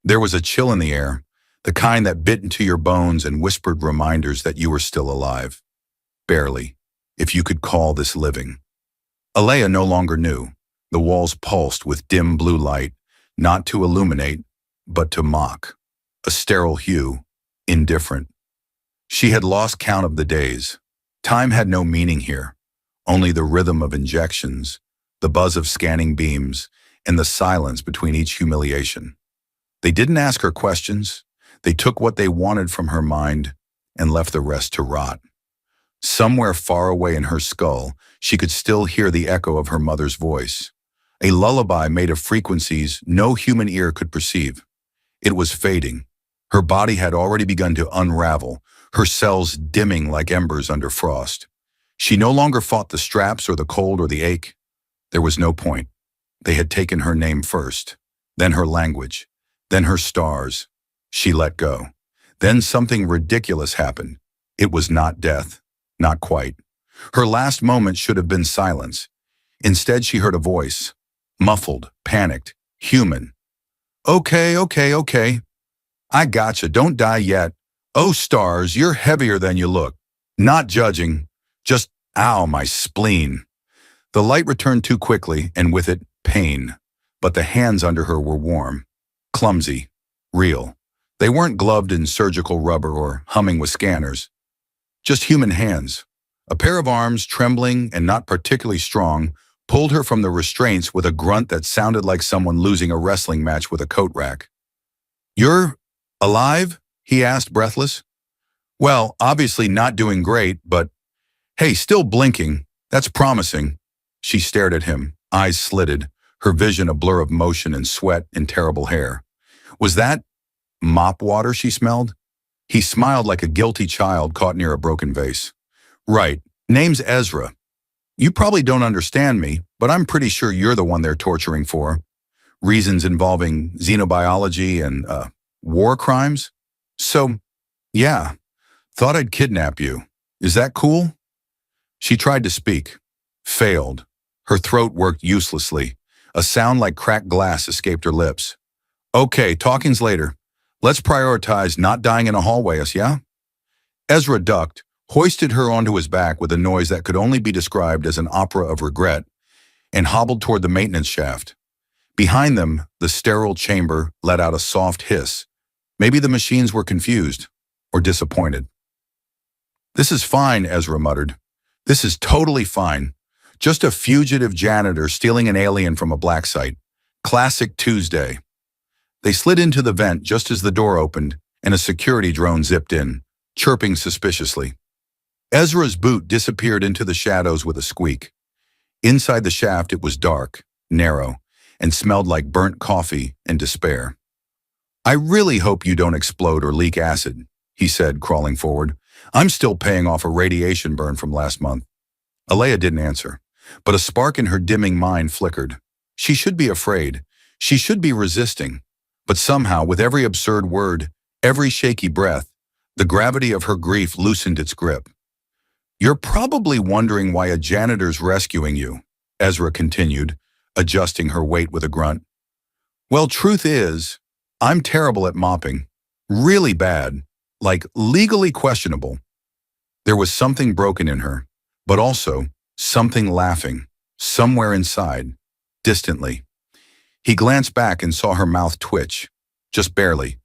There was a chill in the air, the kind that bit into your bones and whispered reminders that you were still alive. Barely, if you could call this living. Alea no longer knew. The walls pulsed with dim blue light, not to illuminate, but to mock. A sterile hue, indifferent. She had lost count of the days. Time had no meaning here, only the rhythm of injections, the buzz of scanning beams, and the silence between each humiliation. They didn't ask her questions. They took what they wanted from her mind and left the rest to rot. Somewhere far away in her skull, she could still hear the echo of her mother's voice, a lullaby made of frequencies no human ear could perceive. It was fading. Her body had already begun to unravel, her cells dimming like embers under frost. She no longer fought the straps or the cold or the ache. There was no point. They had taken her name first, then her language, then her stars. She let go. Then something ridiculous happened. It was not death. Not quite. Her last moment should have been silence. Instead, she heard a voice, muffled, panicked, human. Okay. I gotcha, don't die yet. Oh, stars, you're heavier than you look. Not judging, just, ow, my spleen. The light returned too quickly, and with it, pain. But the hands under her were warm, clumsy, real. They weren't gloved in surgical rubber or humming with scanners. Just human hands. A pair of arms, trembling and not particularly strong, pulled her from the restraints with a grunt that sounded like someone losing a wrestling match with a coat rack. "You're alive?" he asked, breathless. "Well, obviously not doing great, but hey, still blinking. That's promising." She stared at him, eyes slitted, her vision a blur of motion and sweat and terrible hair. Was that mop water she smelled? He smiled like a guilty child caught near a broken vase. "Right. Name's Ezra. You probably don't understand me, but I'm pretty sure you're the one they're torturing for. Reasons involving xenobiology and, war crimes? So, yeah, thought I'd kidnap you. Is that cool?" She tried to speak. Failed. Her throat worked uselessly. A sound like cracked glass escaped her lips. "Okay, talking's later. Let's prioritize not dying in a hallway, yeah?" Ezra ducked, hoisted her onto his back with a noise that could only be described as an opera of regret, and hobbled toward the maintenance shaft. Behind them, the sterile chamber let out a soft hiss. Maybe the machines were confused or disappointed. "This is fine," Ezra muttered. "This is totally fine. Just a fugitive janitor stealing an alien from a black site. Classic Tuesday." They slid into the vent just as the door opened, and a security drone zipped in, chirping suspiciously. Ezra's boot disappeared into the shadows with a squeak. Inside the shaft, it was dark, narrow, and smelled like burnt coffee and despair. "I really hope you don't explode or leak acid," he said, crawling forward. "I'm still paying off a radiation burn from last month." Alea didn't answer, but a spark in her dimming mind flickered. She should be afraid. She should be resisting. But somehow, with every absurd word, every shaky breath, the gravity of her grief loosened its grip. "You're probably wondering why a janitor's rescuing you," Ezra continued, adjusting her weight with a grunt. "Well, truth is, I'm terrible at mopping. Really bad. Like legally questionable." There was something broken in her, but also something laughing, somewhere inside, distantly. He glanced back and saw her mouth twitch, just barely.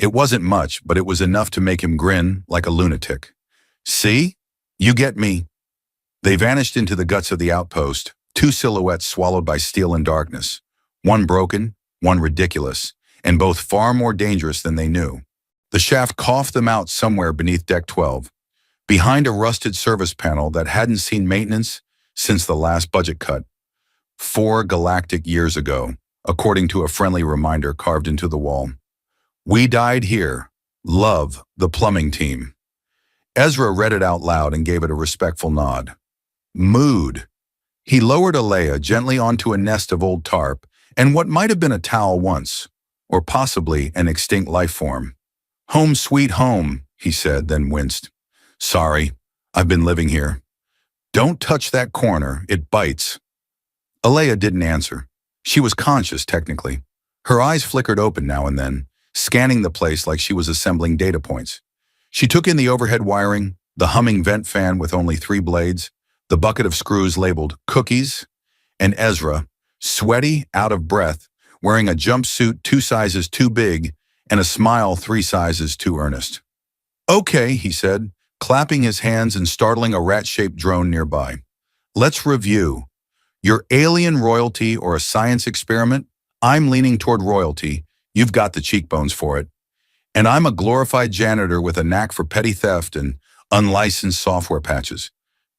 It wasn't much, but it was enough to make him grin like a lunatic. "See? You get me." They vanished into the guts of the outpost, two silhouettes swallowed by steel and darkness. One broken, one ridiculous, and both far more dangerous than they knew. The shaft coughed them out somewhere beneath Deck 12, behind a rusted service panel that hadn't seen maintenance since the last budget cut. 4 galactic years ago, according to a friendly reminder carved into the wall. "We died here. Love, the plumbing team." Ezra read it out loud and gave it a respectful nod. Mood. He lowered Alea gently onto a nest of old tarp and what might have been a towel once, or possibly an extinct life form. "Home sweet home," he said, then winced. "Sorry, I've been living here." "Don't touch that corner, it bites." Alea didn't answer. She was conscious, technically. Her eyes flickered open now and then, scanning the place like she was assembling data points. She took in the overhead wiring, the humming vent fan with only 3 blades, the bucket of screws labeled cookies, and Ezra, sweaty, out of breath, wearing a jumpsuit 2 sizes too big and a smile 3 sizes too earnest. "Okay," he said, clapping his hands and startling a rat-shaped drone nearby. "Let's review. Your alien royalty or a science experiment? I'm leaning toward royalty. You've got the cheekbones for it. And I'm a glorified janitor with a knack for petty theft and unlicensed software patches.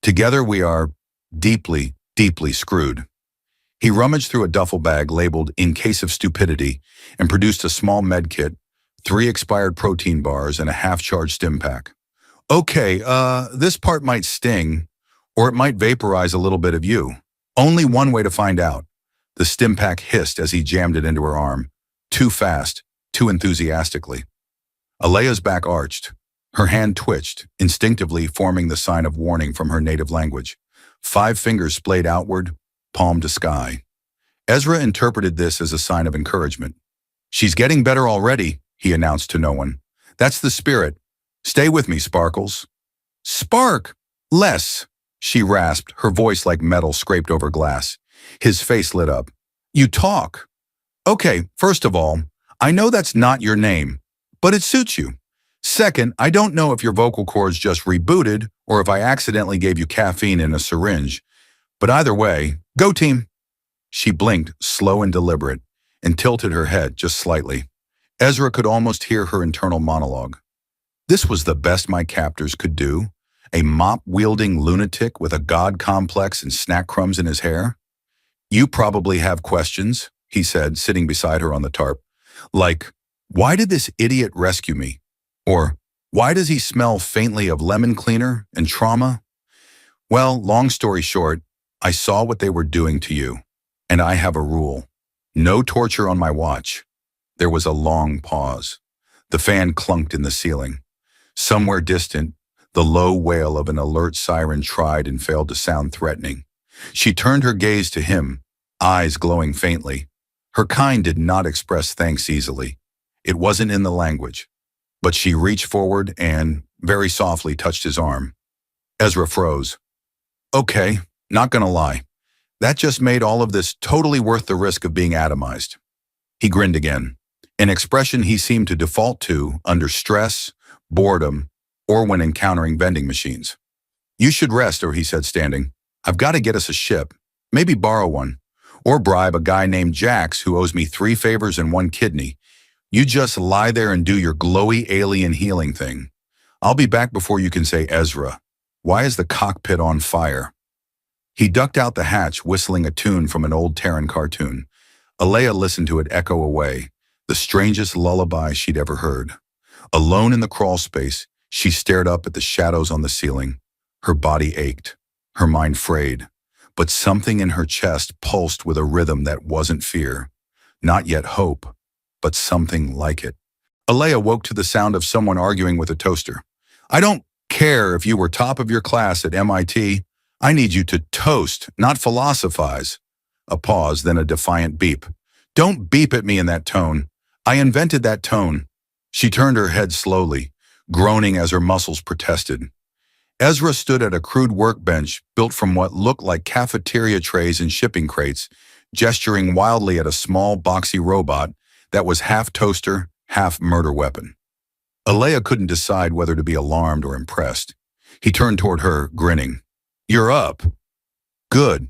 Together we are deeply, deeply screwed." He rummaged through a duffel bag labeled "In Case of Stupidity" and produced a small med kit, 3 expired protein bars, and a half-charged stim pack. "Okay, this part might sting, or it might vaporize a little bit of you. Only one way to find out." The stim pack hissed as he jammed it into her arm. Too fast, too enthusiastically. Alea's back arched. Her hand twitched, instinctively forming the sign of warning from her native language. 5 fingers splayed outward, palm to sky. Ezra interpreted this as a sign of encouragement. "She's getting better already," he announced to no one. "That's the spirit. Stay with me, Sparkles." "Spark! Less!" she rasped, her voice like metal scraped over glass. His face lit up. "You talk." "Okay, first of all, I know that's not your name, but it suits you. Second, I don't know if your vocal cords just rebooted or if I accidentally gave you caffeine in a syringe. But either way, go team." She blinked, slow and deliberate, and tilted her head just slightly. Ezra could almost hear her internal monologue. This was the best my captors could do? A mop-wielding lunatic with a god complex and snack crumbs in his hair? "You probably have questions," he said, sitting beside her on the tarp. "Like, why did this idiot rescue me? Or, why does he smell faintly of lemon cleaner and trauma? Well, long story short, I saw what they were doing to you, and I have a rule. No torture on my watch." There was a long pause. The fan clunked in the ceiling. Somewhere distant, the low wail of an alert siren tried and failed to sound threatening. She turned her gaze to him, eyes glowing faintly. Her kind did not express thanks easily. It wasn't in the language. But she reached forward and, very softly, touched his arm. Ezra froze. "Okay, not gonna lie. That just made all of this totally worth the risk of being atomized." He grinned again, an expression he seemed to default to under stress, boredom, or when encountering vending machines. "You should rest," or he said, standing. "I've got to get us a ship, maybe borrow one, or bribe a guy named Jax who owes me 3 favors and 1 kidney. You just lie there and do your glowy alien healing thing. I'll be back before you can say, Ezra, why is the cockpit on fire?" He ducked out the hatch, whistling a tune from an old Terran cartoon. Alea listened to it echo away, the strangest lullaby she'd ever heard. Alone in the crawl space, she stared up at the shadows on the ceiling. Her body ached, her mind frayed, but something in her chest pulsed with a rhythm that wasn't fear, not yet hope, but something like it. Alea woke to the sound of someone arguing with a toaster. "I don't care if you were top of your class at MIT. I need you to toast, not philosophize." A pause, then a defiant beep. "Don't beep at me in that tone. I invented that tone." She turned her head slowly, groaning as her muscles protested. Ezra stood at a crude workbench built from what looked like cafeteria trays and shipping crates, gesturing wildly at a small, boxy robot that was half toaster, half murder weapon. Alea couldn't decide whether to be alarmed or impressed. He turned toward her, grinning. "You're up. Good.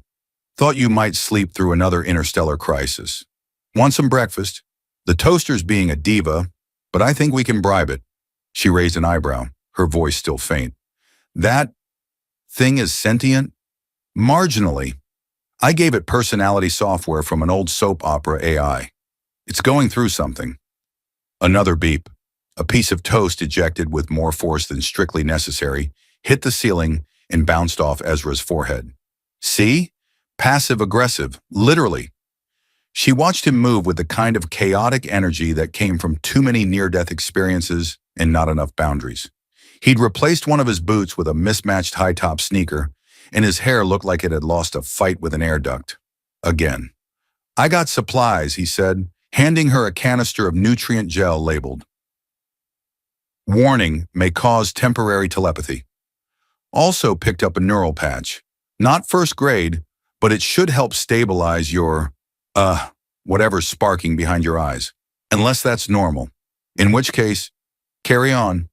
Thought you might sleep through another interstellar crisis. Want some breakfast? The toaster's being a diva, but I think we can bribe it." She raised an eyebrow, her voice still faint. "That thing is sentient?" "Marginally. I gave it personality software from an old soap opera AI. It's going through something." Another beep. A piece of toast ejected with more force than strictly necessary, hit the ceiling and bounced off Ezra's forehead. "See? Passive-aggressive, literally." She watched him move with the kind of chaotic energy that came from too many near-death experiences and not enough boundaries. He'd replaced one of his boots with a mismatched high-top sneaker, and his hair looked like it had lost a fight with an air duct. Again. "I got supplies," he said, handing her a canister of nutrient gel labeled, "Warning, may cause temporary telepathy." Also picked up a neural patch. Not first grade, but it should help stabilize your, whatever's sparking behind your eyes. Unless that's normal. In which case, carry on.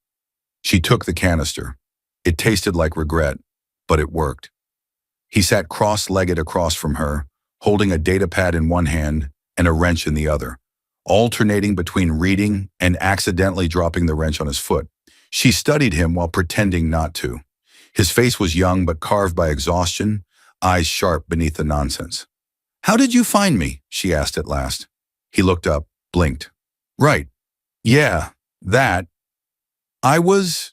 She took the canister. It tasted like regret, but it worked. He sat cross-legged across from her, holding a data pad in one hand and a wrench in the other, alternating between reading and accidentally dropping the wrench on his foot. She studied him while pretending not to. His face was young but carved by exhaustion, eyes sharp beneath the nonsense. "How did you find me?" she asked at last. He looked up, blinked. "Right. Yeah, that. I was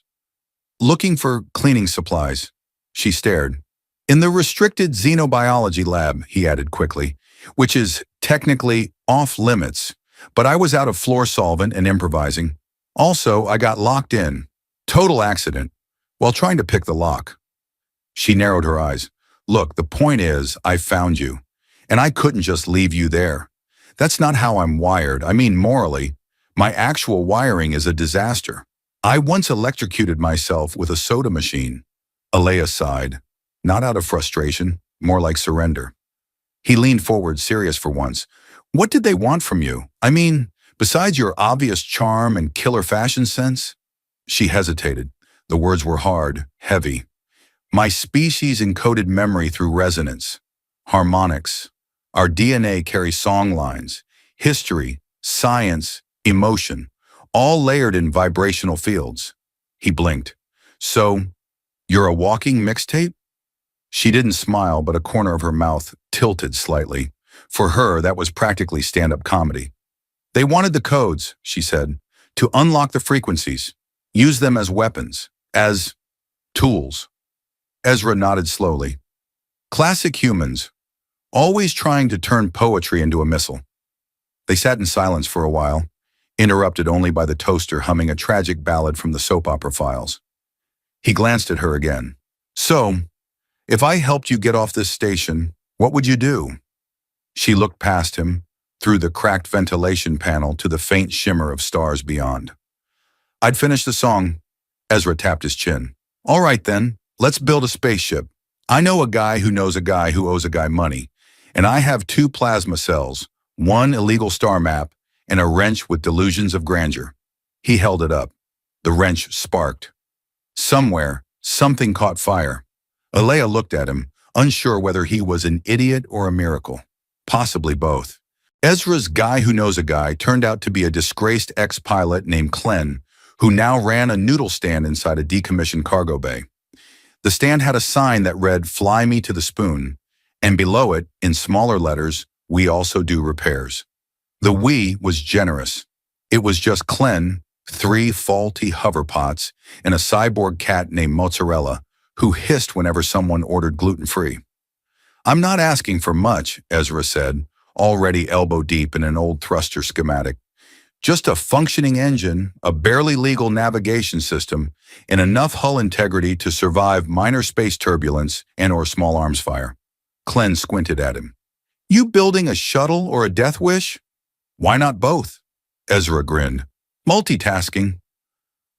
looking for cleaning supplies." She stared. "In the restricted xenobiology lab," he added quickly, "which is technically off limits, but I was out of floor solvent and improvising. Also, I got locked in. Total accident. While trying to pick the lock." She narrowed her eyes. "Look, the point is, I found you. And I couldn't just leave you there. That's not how I'm wired. I mean, morally. My actual wiring is a disaster. I once electrocuted myself with a soda machine." Alea sighed. Not out of frustration, more like surrender. He leaned forward, serious for once. "What did they want from you? I mean, besides your obvious charm and killer fashion sense?" She hesitated. The words were hard, heavy. "My species encoded memory through resonance, harmonics. Our DNA carries song lines, history, science, emotion, all layered in vibrational fields." He blinked. "So, you're a walking mixtape?" She didn't smile, but a corner of her mouth tilted slightly. For her, that was practically stand-up comedy. "They wanted the codes," she said, "to unlock the frequencies, use them as weapons, as tools." Ezra nodded slowly. "Classic humans, always trying to turn poetry into a missile." They sat in silence for a while, interrupted only by the toaster humming a tragic ballad from the soap opera files. He glanced at her again. "So, if I helped you get off this station, what would you do?" She looked past him, through the cracked ventilation panel to the faint shimmer of stars beyond. "I'd finish the song." Ezra tapped his chin. "All right then, let's build a spaceship. I know a guy who knows a guy who owes a guy money, and I have 2 plasma cells, 1 illegal star map, and a wrench with delusions of grandeur." He held it up. The wrench sparked. Somewhere, something caught fire. Alea looked at him, unsure whether he was an idiot or a miracle. Possibly both. Ezra's guy who knows a guy turned out to be a disgraced ex-pilot named Clen, who now ran a noodle stand inside a decommissioned cargo bay. The stand had a sign that read, "Fly me to the spoon," and below it, in smaller letters, "We also do repairs." The "we" was generous. It was just Clen, 3 faulty hoverpots, and a cyborg cat named Mozzarella, who hissed whenever someone ordered gluten-free. "I'm not asking for much," Ezra said, already elbow-deep in an old thruster schematic. "Just a functioning engine, a barely legal navigation system, and enough hull integrity to survive minor space turbulence and/or small arms fire." Clen squinted at him. "You building a shuttle or a death wish?" "Why not both?" Ezra grinned. "Multitasking."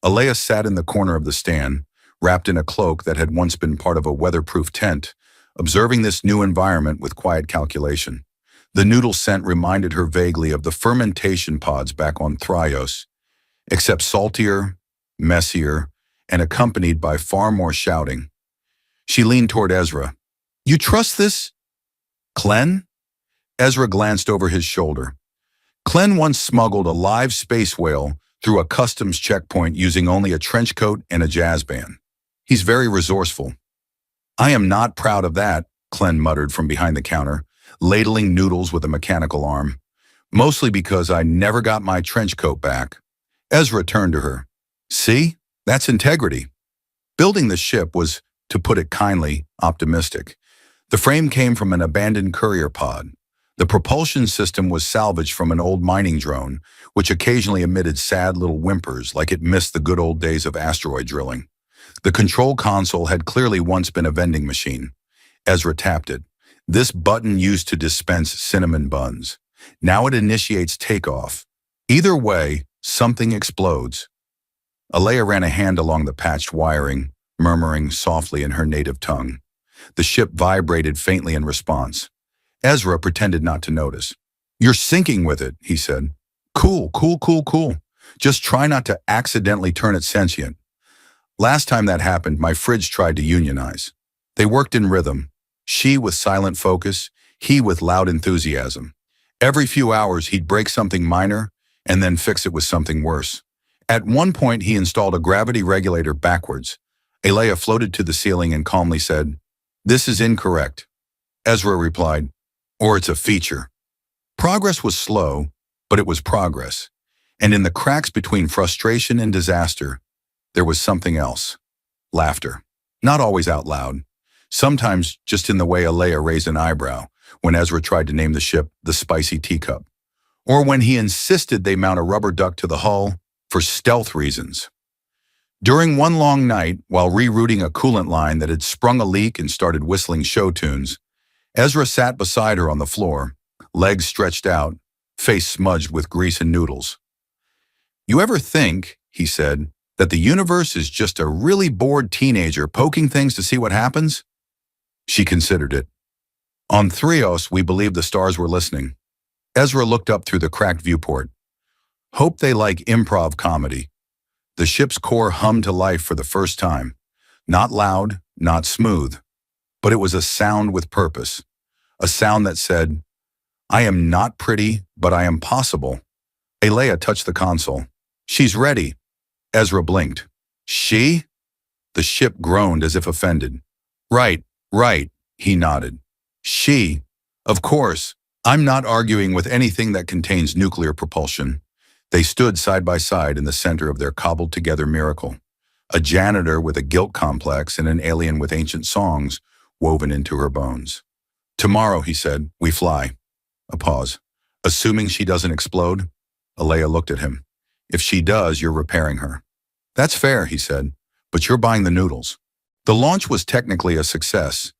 Alea sat in the corner of the stand, wrapped in a cloak that had once been part of a weatherproof tent, observing this new environment with quiet calculation. The noodle scent reminded her vaguely of the fermentation pods back on Thryos, except saltier, messier, and accompanied by far more shouting. She leaned toward Ezra. "You trust this, Clen?" Ezra glanced over his shoulder. Clen once smuggled a live space whale through a customs checkpoint using only a trench coat and a jazz band. He's very resourceful. "I am not proud of that," Clen muttered from behind the counter, ladling noodles with a mechanical arm. "Mostly because I never got my trench coat back." Ezra turned to her. "See? That's integrity." Building the ship was, to put it kindly, optimistic. The frame came from an abandoned courier pod. The propulsion system was salvaged from an old mining drone, which occasionally emitted sad little whimpers like it missed the good old days of asteroid drilling. The control console had clearly once been a vending machine. Ezra tapped it. "This button used to dispense cinnamon buns. Now it initiates takeoff. Either way, something explodes. Alea ran a hand along the patched wiring, murmuring softly in her native tongue. The ship vibrated faintly in response. Ezra pretended not to notice. "You're syncing with it," he said. "Cool, cool, cool, cool. Just try not to accidentally turn it sentient. Last time that happened, my fridge tried to unionize. They worked in rhythm. She with silent focus, he with loud enthusiasm. Every few hours, he'd break something minor and then fix it with something worse. At one point, he installed a gravity regulator backwards. Alea floated to the ceiling and calmly said, "This is incorrect." Ezra replied, "Or it's a feature." Progress was slow, but it was progress. And in the cracks between frustration and disaster, there was something else. Laughter. Not always out loud. Sometimes just in the way Alea raised an eyebrow when Ezra tried to name the ship the Spicy Teacup. Or when he insisted they mount a rubber duck to the hull for stealth reasons. During one long night, while rerouting a coolant line that had sprung a leak and started whistling show tunes, Ezra sat beside her on the floor, legs stretched out, face smudged with grease and noodles. "You ever think," he said, "that the universe is just a really bored teenager poking things to see what happens?" She considered it. "On Threos, we believed the stars were listening." Ezra looked up through the cracked viewport. "Hope they like improv comedy." The ship's core hummed to life for the first time. Not loud, not smooth, but it was a sound with purpose. A sound that said, "I am not pretty, but I am possible." Alea touched the console. "She's ready." Ezra blinked. "She?" The ship groaned as if offended. Right, he nodded. "She? Of course. I'm not arguing with anything that contains nuclear propulsion." They stood side by side in the center of their cobbled-together miracle. A janitor with a guilt complex and an alien with ancient songs woven into her bones. "Tomorrow," he said, "we fly." A pause. "Assuming she doesn't explode?" Alea looked at him. "If she does, you're repairing her." "That's fair," he said, "but you're buying the noodles." The launch was technically a success,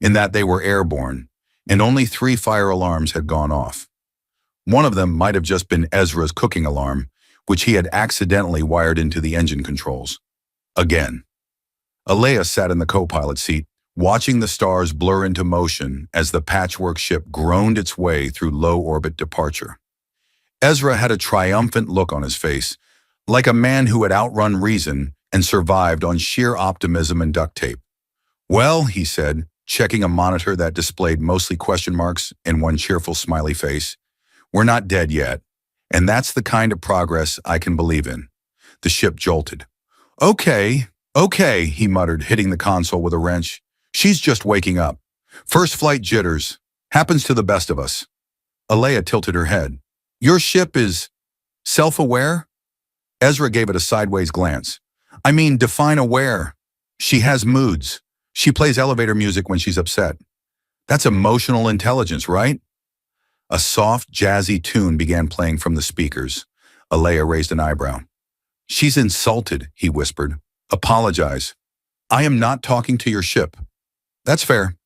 in that they were airborne, and only 3 fire alarms had gone off. One of them might have just been Ezra's cooking alarm, which he had accidentally wired into the engine controls. Again. Alea sat in the co-pilot seat, watching the stars blur into motion as the patchwork ship groaned its way through low-orbit departure. Ezra had a triumphant look on his face, like a man who had outrun reason and survived on sheer optimism and duct tape. "Well," he said, checking a monitor that displayed mostly question marks and one cheerful smiley face, "we're not dead yet, and that's the kind of progress I can believe in." The ship jolted. Okay, he muttered, hitting the console with a wrench. "She's just waking up. First flight jitters. Happens to the best of us." Alea tilted her head. "Your ship is self-aware?" Ezra gave it a sideways glance. "I mean, define aware." "She has moods. She plays elevator music when she's upset." "That's emotional intelligence, right?" A soft, jazzy tune began playing from the speakers. Alea raised an eyebrow. "She's insulted," he whispered. "Apologize." "I am not talking to your ship." "That's fair."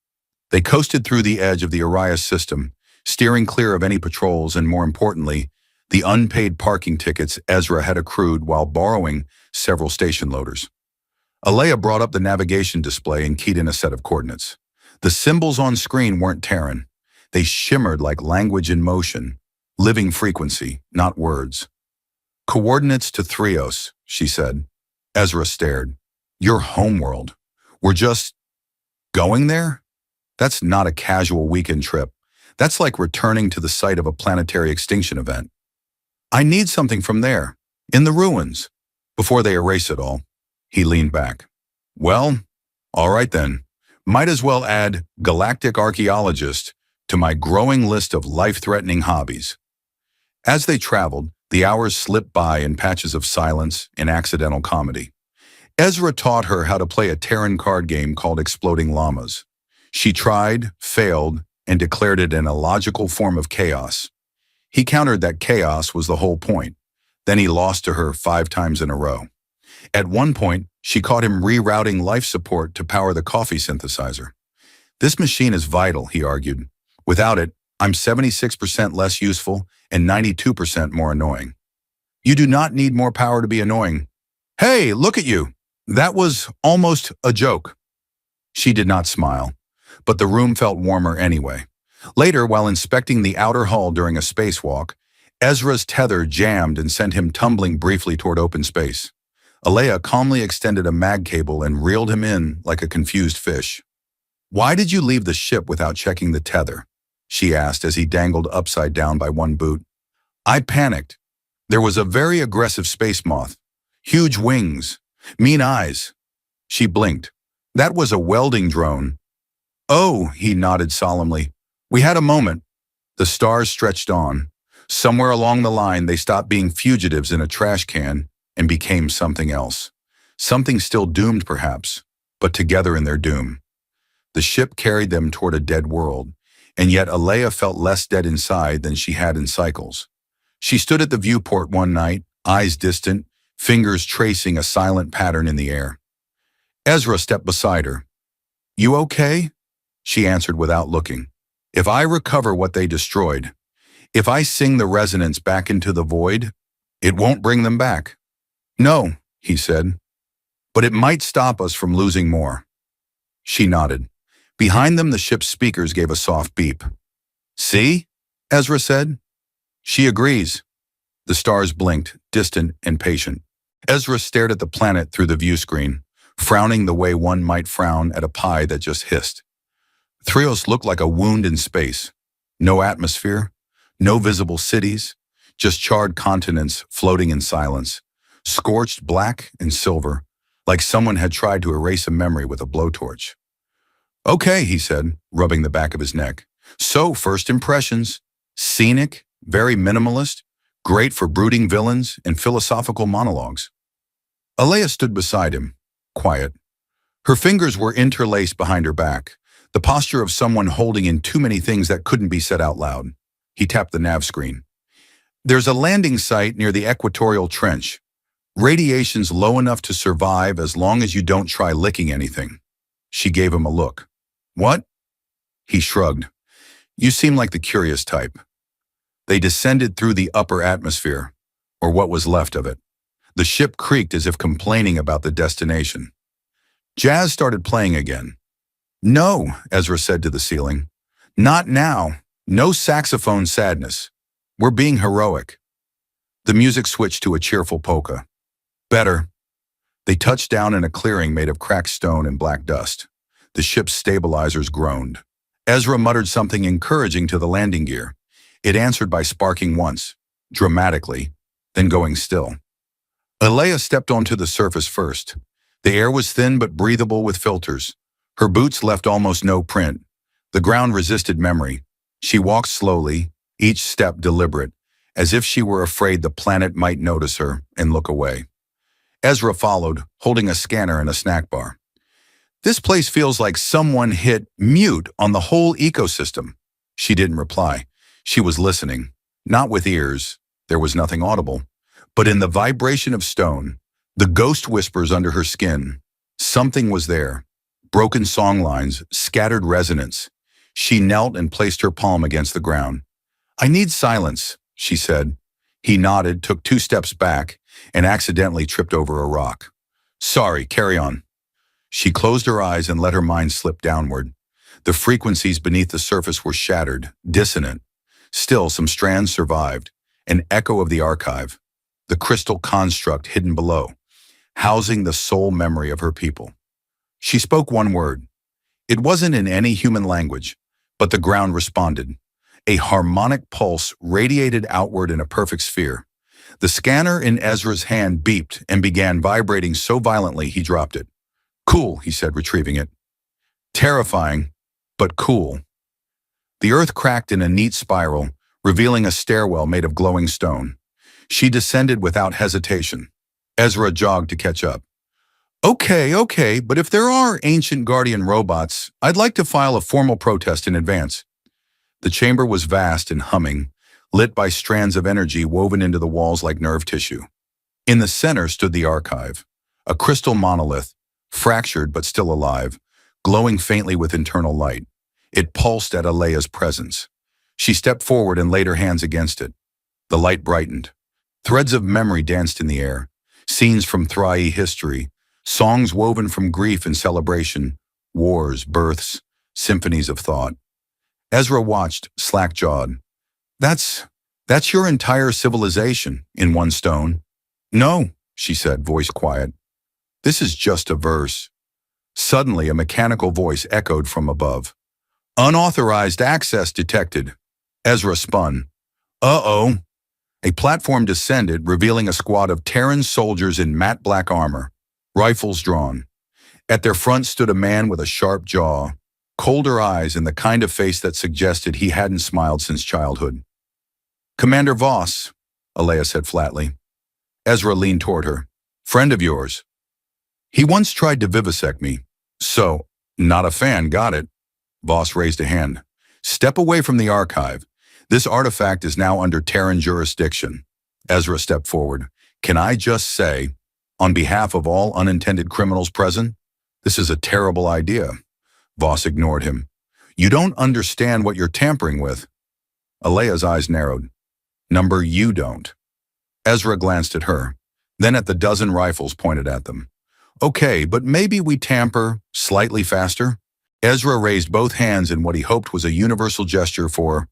They coasted through the edge of the Arias system, steering clear of any patrols and, more importantly, the unpaid parking tickets Ezra had accrued while borrowing several station loaders. Alea brought up the navigation display and keyed in a set of coordinates. The symbols on screen weren't Terran. They shimmered like language in motion, living frequency, not words. "Coordinates to Threos," she said. Ezra stared. "Your homeworld. We're just going there? That's not a casual weekend trip. That's like returning to the site of a planetary extinction event." "I need something from there, in the ruins." Before they erase it all, he leaned back. "Well, all right then. Might as well add galactic archaeologist to my growing list of life-threatening hobbies." As they traveled, the hours slipped by in patches of silence and accidental comedy. Ezra taught her how to play a Terran card game called Exploding Llamas. She tried, failed, and declared it an illogical form of chaos. He countered that chaos was the whole point. Then he lost to her 5 times in a row. At one point, she caught him rerouting life support to power the coffee synthesizer. "This machine is vital," he argued. "Without it, I'm 76% less useful and 92% more annoying. You do not need more power to be annoying. Hey, look at you. That was almost a joke. She did not smile, but the room felt warmer anyway. Later, while inspecting the outer hull during a spacewalk, Ezra's tether jammed and sent him tumbling briefly toward open space. Alea calmly extended a mag cable and reeled him in like a confused fish. "Why did you leave the ship without checking the tether?" she asked as he dangled upside down by one boot. "I panicked. There was a very aggressive space moth. Huge wings. Mean eyes." She blinked. "That was a welding drone." "Oh," he nodded solemnly. "We had a moment." The stars stretched on. Somewhere along the line, they stopped being fugitives in a trash can and became something else. Something still doomed, perhaps, but together in their doom. The ship carried them toward a dead world, and yet Alea felt less dead inside than she had in cycles. She stood at the viewport one night, eyes distant, fingers tracing a silent pattern in the air. Ezra stepped beside her. "You okay?" she answered without looking. "If I recover what they destroyed, if I sing the resonance back into the void, it won't bring them back." "No," he said, "but it might stop us from losing more." She nodded. Behind them, the ship's speakers gave a soft beep. "See?" Ezra said. "She agrees." The stars blinked, distant and patient. Ezra stared at the planet through the view screen, frowning the way one might frown at a pie that just hissed. Thrios looked like a wound in space. No atmosphere, no visible cities, just charred continents floating in silence, scorched black and silver, like someone had tried to erase a memory with a blowtorch. "Okay," he said, rubbing the back of his neck. "So, first impressions. Scenic, very minimalist, great for brooding villains and philosophical monologues." Alea stood beside him, quiet. Her fingers were interlaced behind her back, the posture of someone holding in too many things that couldn't be said out loud. He tapped the nav screen. "There's a landing site near the equatorial trench. Radiation's low enough to survive as long as you don't try licking anything." She gave him a look. "What?" He shrugged. "You seem like the curious type." They descended through the upper atmosphere, or what was left of it. The ship creaked as if complaining about the destination. Jazz started playing again. "No," Ezra said to the ceiling. "Not now. No saxophone sadness. We're being heroic." The music switched to a cheerful polka. "Better." They touched down in a clearing made of cracked stone and black dust. The ship's stabilizers groaned. Ezra muttered something encouraging to the landing gear. It answered by sparking once, dramatically, then going still. Alea stepped onto the surface first. The air was thin but breathable with filters. Her boots left almost no print. The ground resisted memory. She walked slowly, each step deliberate, as if she were afraid the planet might notice her and look away. Ezra followed, holding a scanner and a snack bar. "This place feels like someone hit mute on the whole ecosystem." She didn't reply. She was listening, not with ears. There was nothing audible. But in the vibration of stone, the ghost whispers under her skin, something was there. Broken song lines, scattered resonance. She knelt and placed her palm against the ground. "I need silence," she said. He nodded, took 2 steps back, and accidentally tripped over a rock. "Sorry, carry on." She closed her eyes and let her mind slip downward. The frequencies beneath the surface were shattered, dissonant. Still, some strands survived, an echo of the archive, the crystal construct hidden below, housing the soul memory of her people. She spoke one word. It wasn't in any human language, but the ground responded. A harmonic pulse radiated outward in a perfect sphere. The scanner in Ezra's hand beeped and began vibrating so violently he dropped it. "Cool," he said, retrieving it. "Terrifying, but cool." The earth cracked in a neat spiral, revealing a stairwell made of glowing stone. She descended without hesitation. Ezra jogged to catch up. Okay, but if there are ancient guardian robots, I'd like to file a formal protest in advance." The chamber was vast and humming, lit by strands of energy woven into the walls like nerve tissue. In the center stood the archive, a crystal monolith, fractured but still alive, glowing faintly with internal light. It pulsed at Alea's presence. She stepped forward and laid her hands against it. The light brightened. Threads of memory danced in the air. Scenes from Thrai history, songs woven from grief and celebration, wars, births, symphonies of thought. Ezra watched, slack-jawed. That's your entire civilization in one stone. No, she said, voice quiet. This is just a verse. Suddenly, a mechanical voice echoed from above. Unauthorized access detected. Ezra spun. Uh-oh. A platform descended, revealing a squad of Terran soldiers in matte black armor, rifles drawn. At their front stood a man with a sharp jaw, colder eyes, and the kind of face that suggested he hadn't smiled since childhood. Commander Voss, Alea said flatly. Ezra leaned toward her. Friend of yours. He once tried to vivisect me. So, not a fan, got it. Voss raised a hand. Step away from the archive. This artifact is now under Terran jurisdiction. Ezra stepped forward. Can I just say, on behalf of all unintended criminals present, this is a terrible idea. Voss ignored him. You don't understand what you're tampering with. Alea's eyes narrowed. Number, you don't. Ezra glanced at her, then at the dozen rifles pointed at them. Okay, but maybe we tamper slightly faster? Ezra raised both hands in what he hoped was a universal gesture for,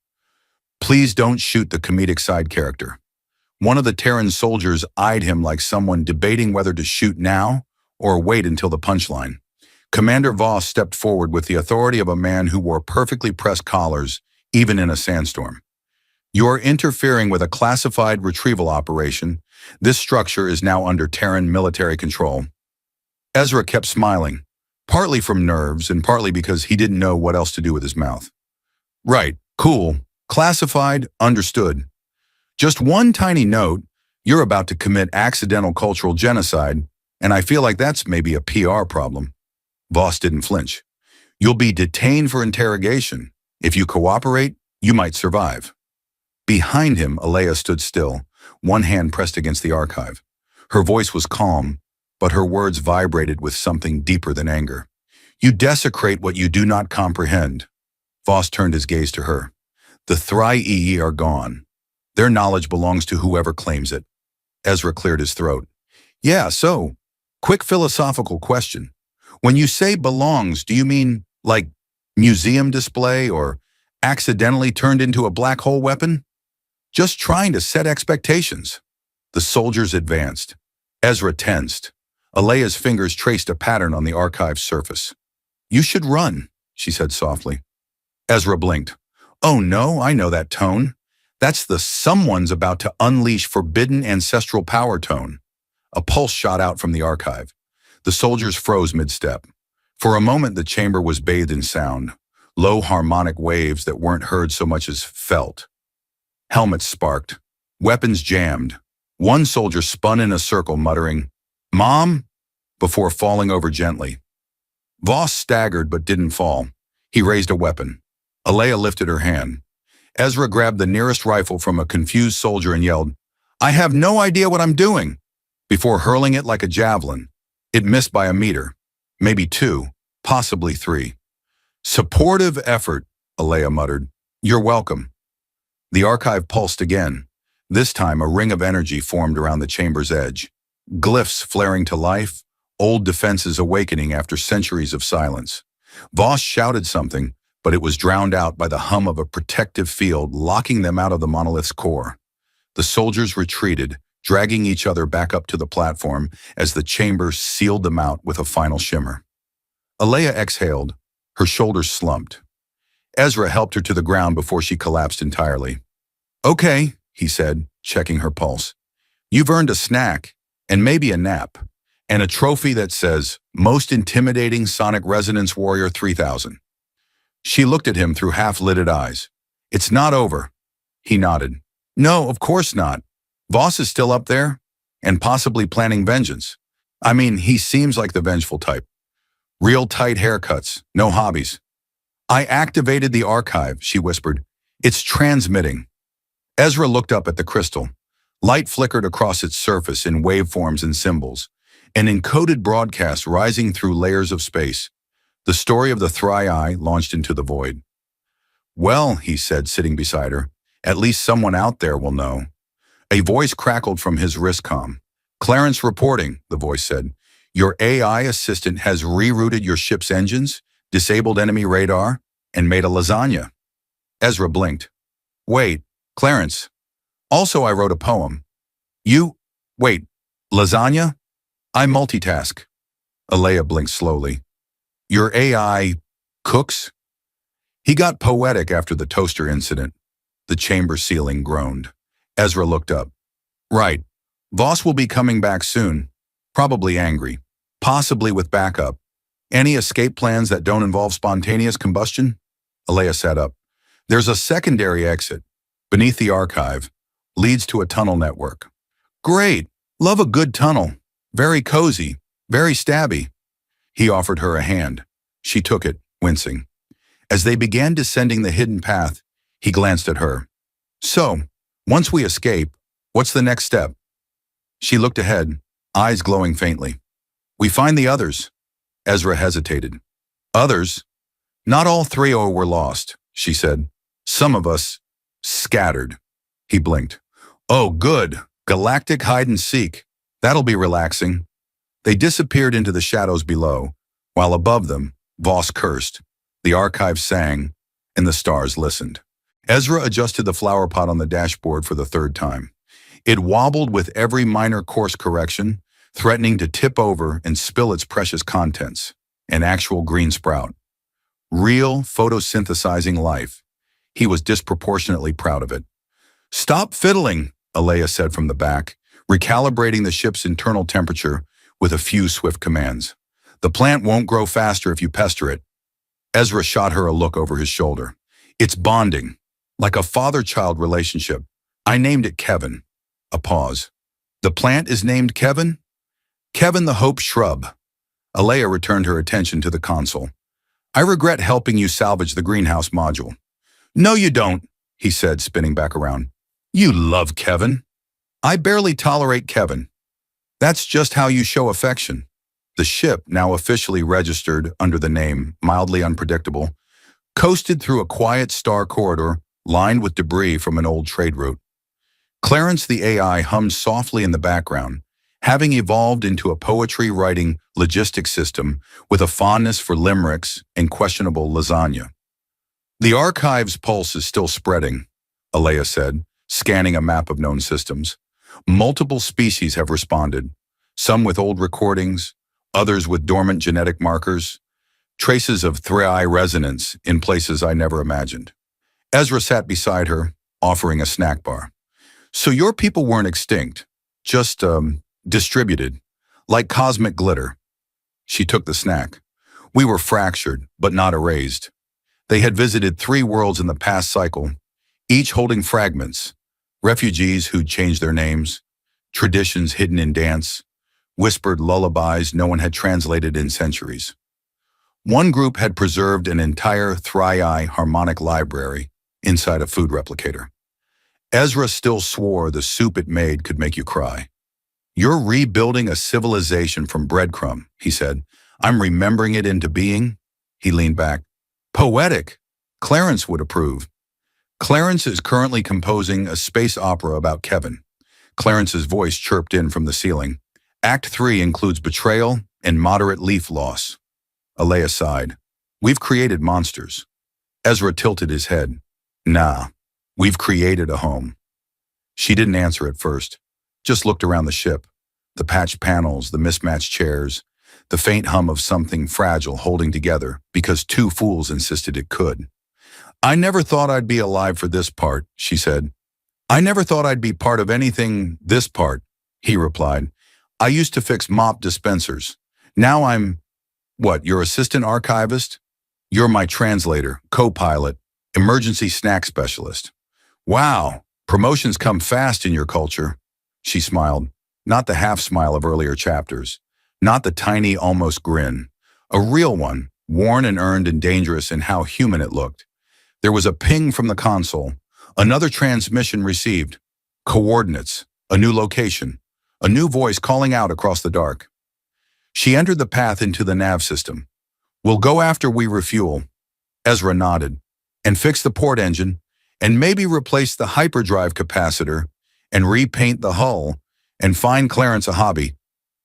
please don't shoot the comedic side character. One of the Terran soldiers eyed him like someone debating whether to shoot now or wait until the punchline. Commander Voss stepped forward with the authority of a man who wore perfectly pressed collars, even in a sandstorm. You're interfering with a classified retrieval operation. This structure is now under Terran military control. Ezra kept smiling, partly from nerves and partly because he didn't know what else to do with his mouth. Right, cool, classified, understood. Just one tiny note, you're about to commit accidental cultural genocide, and I feel like that's maybe a PR problem. Voss didn't flinch. You'll be detained for interrogation. If you cooperate, you might survive. Behind him, Alea stood still, one hand pressed against the archive. Her voice was calm, but her words vibrated with something deeper than anger. You desecrate what you do not comprehend. Voss turned his gaze to her. The Thrai are gone. Their knowledge belongs to whoever claims it. Ezra cleared his throat. Yeah, so, quick philosophical question. When you say belongs, do you mean, like, museum display or accidentally turned into a black hole weapon? Just trying to set expectations. The soldiers advanced. Ezra tensed. Alea's fingers traced a pattern on the archive's surface. You should run, she said softly. Ezra blinked. Oh no, I know that tone. That's the someone's about to unleash forbidden ancestral power tone. A pulse shot out from the archive. The soldiers froze mid-step. For a moment, the chamber was bathed in sound, low harmonic waves that weren't heard so much as felt. Helmets sparked. Weapons jammed. One soldier spun in a circle, muttering, Mom, before falling over gently. Voss staggered but didn't fall. He raised a weapon. Alea lifted her hand. Ezra grabbed the nearest rifle from a confused soldier and yelled, I have no idea what I'm doing, before hurling it like a javelin. It missed by a meter, maybe 2, possibly 3. Supportive effort, Alea muttered. You're welcome. The archive pulsed again. This time, a ring of energy formed around the chamber's edge. Glyphs flaring to life, old defenses awakening after centuries of silence. Voss shouted something, but it was drowned out by the hum of a protective field locking them out of the monolith's core. The soldiers retreated, dragging each other back up to the platform as the chamber sealed them out with a final shimmer. Alea exhaled, her shoulders slumped. Ezra helped her to the ground before she collapsed entirely. Okay, he said, checking her pulse. You've earned a snack, and maybe a nap, and a trophy that says, Most Intimidating Sonic Resonance Warrior 3000. She looked at him through half-lidded eyes. It's not over. He nodded. No, of course not. Voss is still up there, and possibly planning vengeance. I mean, he seems like the vengeful type. Real tight haircuts, no hobbies. I activated the archive, she whispered. It's transmitting. Ezra looked up at the crystal. Light flickered across its surface in waveforms and symbols, an encoded broadcast rising through layers of space. The story of the Thrai launched into the void. Well, he said, sitting beside her, at least someone out there will know. A voice crackled from his wristcom. Clarence reporting, the voice said. Your AI assistant has rerouted your ship's engines, disabled enemy radar, and made a lasagna. Ezra blinked. Wait, Clarence. Also, I wrote a poem. You, wait, lasagna? I multitask. Alea blinked slowly. Your AI cooks? He got poetic after the toaster incident. The chamber ceiling groaned. Ezra looked up. Right. Voss will be coming back soon. Probably angry. Possibly with backup. Any escape plans that don't involve spontaneous combustion? Alea sat up. There's a secondary exit. Beneath the archive. Leads to a tunnel network. Great. Love a good tunnel. Very cozy. Very stabby. He offered her a hand. She took it, wincing. As they began descending the hidden path, he glanced at her. So, once we escape, what's the next step? She looked ahead, eyes glowing faintly. We find the others. Ezra hesitated. Others? Not all three were lost, she said. Some of us scattered. He blinked. Oh, good. Galactic hide and seek. That'll be relaxing. They disappeared into the shadows below, while above them, Voss cursed. The archive sang, and the stars listened. Ezra adjusted the flower pot on the dashboard for the third time. It wobbled with every minor course correction, threatening to tip over and spill its precious contents. An actual green sprout. Real photosynthesizing life. He was disproportionately proud of it. Stop fiddling, Alea said from the back, recalibrating the ship's internal temperature with a few swift commands. The plant won't grow faster if you pester it. Ezra shot her a look over his shoulder. It's bonding, like a father-child relationship. I named it Kevin. A pause. The plant is named Kevin? Kevin the Hope Shrub. Alea returned her attention to the console. I regret helping you salvage the greenhouse module. No, you don't, he said, spinning back around. You love Kevin. I barely tolerate Kevin. That's just how you show affection. The ship, now officially registered under the name Mildly Unpredictable, coasted through a quiet star corridor lined with debris from an old trade route. Clarence the AI hummed softly in the background, having evolved into a poetry-writing logistics system with a fondness for limericks and questionable lasagna. The archive's pulse is still spreading, Alea said, scanning a map of known systems. Multiple species have responded, some with old recordings, others with dormant genetic markers, traces of 3I resonance in places I never imagined. Ezra sat beside her, offering a snack bar. So your people weren't extinct, just, distributed, like cosmic glitter. She took the snack. We were fractured, but not erased. They had visited 3 worlds in the past cycle, each holding fragments, refugees who'd changed their names, traditions hidden in dance, whispered lullabies no one had translated in centuries. One group had preserved an entire 3I harmonic library inside a food replicator. Ezra still swore the soup it made could make you cry. You're rebuilding a civilization from breadcrumb, he said. I'm remembering it into being. He leaned back. Poetic. Clarence would approve. Clarence is currently composing a space opera about Kevin. Clarence's voice chirped in from the ceiling. Act 3 includes betrayal and moderate leaf loss. Alea sighed. We've created monsters. Ezra tilted his head. Nah, we've created a home. She didn't answer at first, just looked around the ship. The patched panels, the mismatched chairs, the faint hum of something fragile holding together because 2 fools insisted it could. I never thought I'd be alive for this part, she said. I never thought I'd be part of anything this part, he replied. I used to fix mop dispensers. Now I'm, what, your assistant archivist? You're my translator, co-pilot, emergency snack specialist. Wow, promotions come fast in your culture. She smiled, not the half smile of earlier chapters, not the tiny almost grin, a real one, worn and earned and dangerous in how human it looked. There was a ping from the console, another transmission received, coordinates, a new location, a new voice calling out across the dark. She entered the path into the nav system. We'll go after we refuel. Ezra nodded. and fix the port engine, and maybe replace the hyperdrive capacitor, and repaint the hull, and find Clarence a hobby.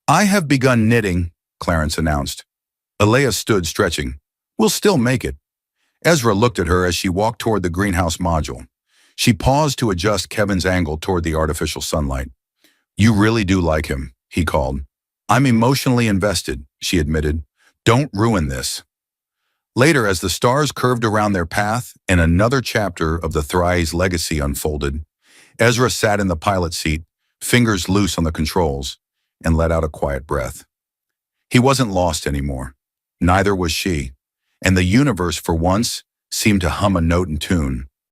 I have begun knitting, Clarence announced. Alea stood stretching. We'll still make it. Ezra looked at her as she walked toward the greenhouse module. She paused to adjust Kevin's angle toward the artificial sunlight. You really do like him, he called. I'm emotionally invested, she admitted. Don't ruin this. Later, as the stars curved around their path and another chapter of the Thrice legacy unfolded, Ezra sat in the pilot seat, fingers loose on the controls, and let out a quiet breath. He wasn't lost anymore. Neither was she, and the universe, for once, seemed to hum a note in tune.